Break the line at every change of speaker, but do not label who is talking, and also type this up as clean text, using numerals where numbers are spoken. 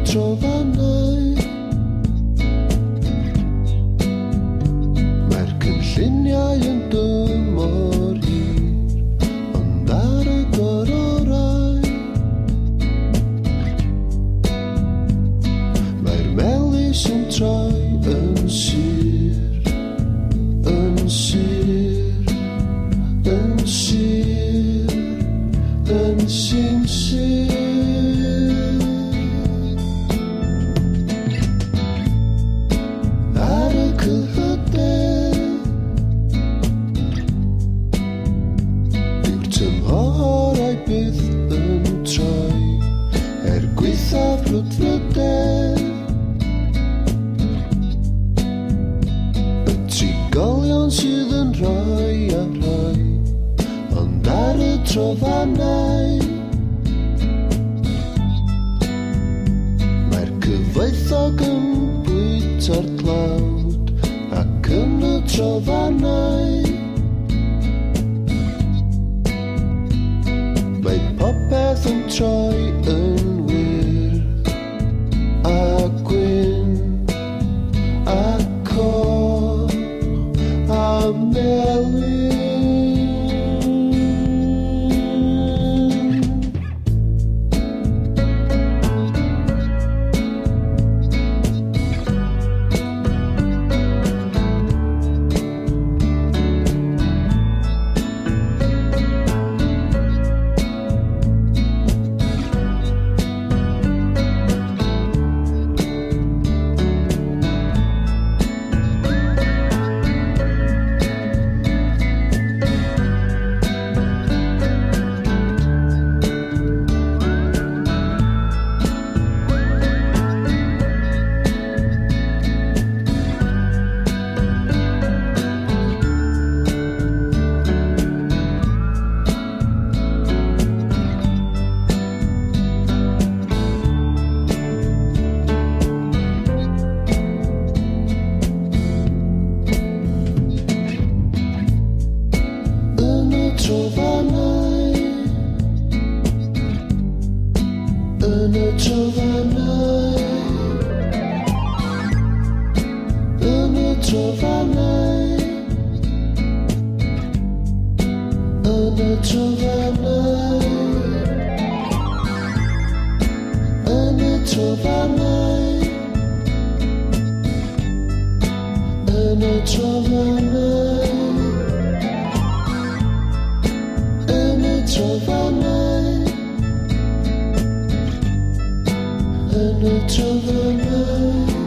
Trofannau. Mae'r cynlluniau yn dymor hir, ond ar y gororau mae'r melys yn troi yn sir, yn sir, yn sir, yn sinsir. Ar y cyhyder yw'r tymhorau byth yn troi, gweithaf frwdfryder. Y trigolion sydd yn rhoi a rhoi, ond ar y Trofannau mae'r cyfoethog yn bwyta'r tlawd, ac yn y Trofannau mae popeth yn troi yn wyrdd a gwyn a coch a melyn. Yn y Trofannau, yn y Trofannau, yn y Trofannau, yn y Trofannau, yn y Trofannau, yn y Trofannau, yn y Trofannau.